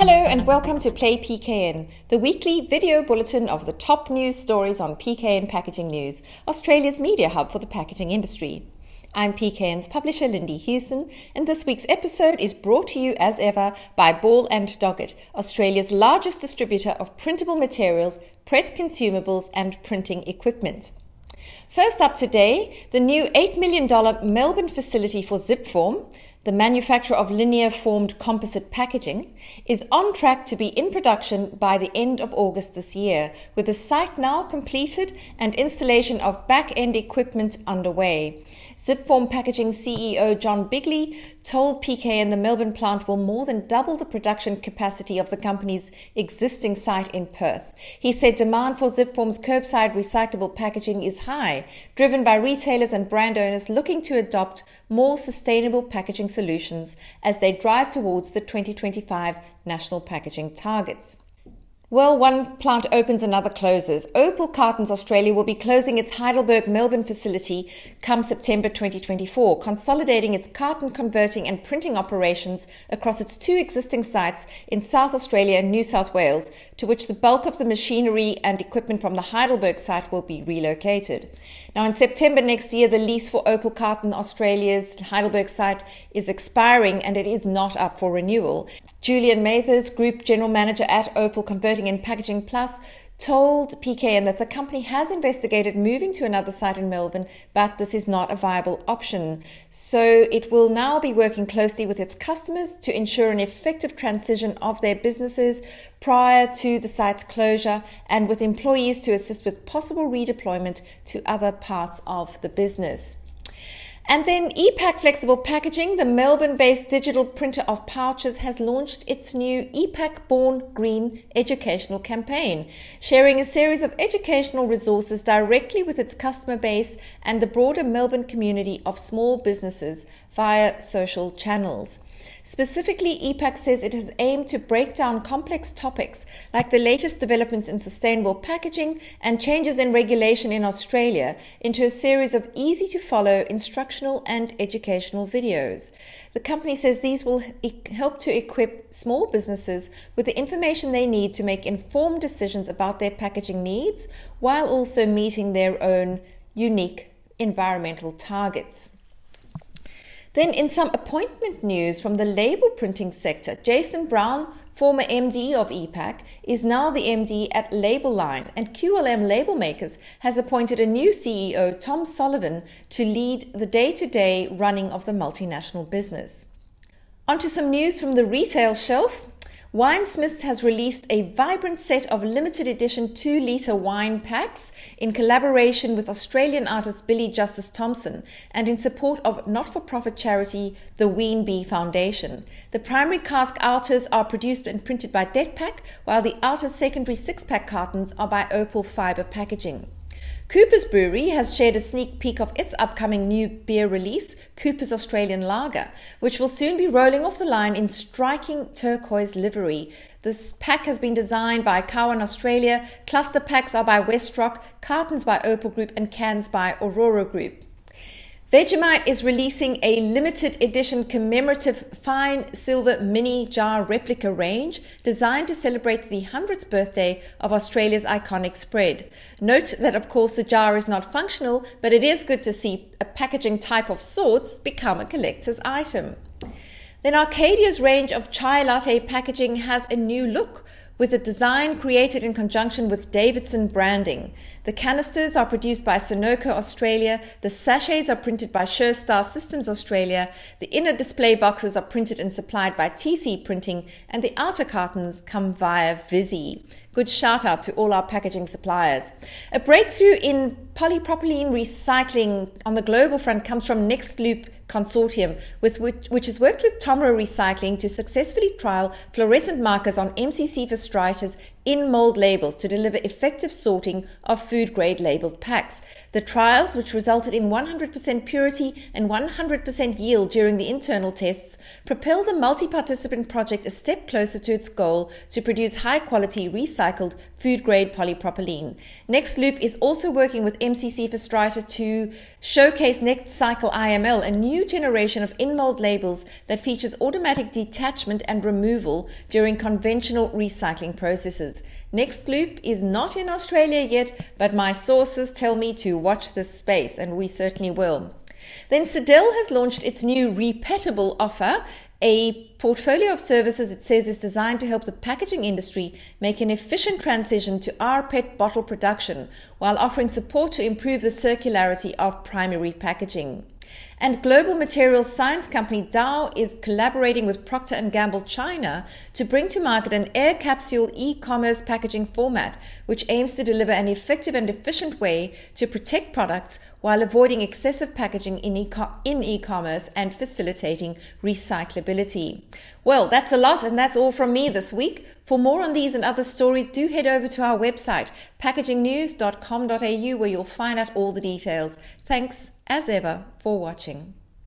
Hello and welcome to Play PKN, the weekly video bulletin of the top news stories on PKN Packaging News, Australia's media hub for the packaging industry. I'm PKN's publisher Lindy Hewson, and this week's episode is brought to you as ever by Ball & Doggett, Australia's largest distributor of printable materials, press consumables and printing equipment. First up today, the new $8 million Melbourne facility for Zipform, the manufacturer of linear-formed composite packaging, is on track to be in production by the end of August this year, with the site now completed and installation of back-end equipment underway. Zipform Packaging CEO John Bigley told PKN the Melbourne plant will more than double the production capacity of the company's existing site in Perth. He said demand for Zipform's curbside recyclable packaging is high, driven by retailers and brand owners looking to adopt more sustainable packaging solutions as they drive towards the 2025 national packaging targets. Well, one plant opens, another closes. Opal Cartons Australia will be closing its Heidelberg Melbourne facility come September 2024, consolidating its carton converting and printing operations across its two existing sites in South Australia and New South Wales, to which the bulk of the machinery and equipment from the Heidelberg site will be relocated. Now, in September next year, the lease for Opal Carton Australia's Heidelberg site is expiring and it is not up for renewal. Julian Mathers, Group General Manager at Opal Converting and Packaging Plus, told PKN that the company has investigated moving to another site in Melbourne, but this is not a viable option. So it will now be working closely with its customers to ensure an effective transition of their businesses prior to the site's closure, and with employees to assist with possible redeployment to other parts of the business. And then ePac Flexible Packaging, the Melbourne-based digital printer of pouches, has launched its new ePac Born Green educational campaign, sharing a series of educational resources directly with its customer base and the broader Melbourne community of small businesses via social channels. Specifically, ePac says it has aimed to break down complex topics like the latest developments in sustainable packaging and changes in regulation in Australia into a series of easy-to-follow instructional and educational videos. The company says these will help to equip small businesses with the information they need to make informed decisions about their packaging needs, while also meeting their own unique environmental targets. Then in some appointment news from the label printing sector, Jason Brown, former MD of ePac, is now the MD at Label Line, and QLM Label Makers has appointed a new CEO, Tom Sullivan, to lead the day-to-day running of the multinational business. On to some news from the retail shelf. Winesmiths has released a vibrant set of limited edition 2-litre wine packs in collaboration with Australian artist Billy Justice Thompson and in support of not-for-profit charity the Winesmiths Foundation. The primary cask outers are produced and printed by Detpack, while the outer secondary 6-pack cartons are by Opal Fibre Packaging. Cooper's Brewery has shared a sneak peek of its upcoming new beer release, Cooper's Australian Lager, which will soon be rolling off the line in striking turquoise livery. This pack has been designed by Cowan Australia, cluster packs are by Westrock, cartons by Opal Group and cans by Aurora Group. Vegemite is releasing a limited edition commemorative fine silver mini jar replica range designed to celebrate the 100th birthday of Australia's iconic spread. Note that, of course, the jar is not functional, but it is good to see a packaging type of sorts become a collector's item. Then Arkadia's range of chai latte packaging has a new look, with a design created in conjunction with Davidson Branding. The canisters are produced by Sunoco Australia, the sachets are printed by SureStar Systems Australia, the inner display boxes are printed and supplied by TC Printing, and the outer cartons come via Visi. Good shout out to all our packaging suppliers. A breakthrough in polypropylene recycling on the global front comes from NextlooPP Consortium, which has worked with Tomra Recycling to successfully trial fluorescent markers on MCC for Stryta's in-mold labels to deliver effective sorting of food-grade labeled packs. The trials, which resulted in 100% purity and 100% yield during the internal tests, propelled the multi-participant project a step closer to its goal to produce high-quality recycled food-grade polypropylene. NextLoop is also working with MCC for Strata to showcase NextCycle IML, a new generation of in-mold labels that features automatic detachment and removal during conventional recycling processes. NextLoop is not in Australia yet, but my sources tell me to watch this space, and we certainly will. Then Sidel has launched its new Repeatable offer, a portfolio of services it says is designed to help the packaging industry make an efficient transition to rPET bottle production while offering support to improve the circularity of primary packaging. And global materials science company Dow is collaborating with Procter & Gamble China to bring to market an air capsule e-commerce packaging format, which aims to deliver an effective and efficient way to protect products while avoiding excessive packaging in e-commerce and facilitating recyclability. Well, that's a lot, and that's all from me this week. For more on these and other stories, do head over to our website, packagingnews.com.au, where you'll find out all the details. Thanks, as ever, for watching.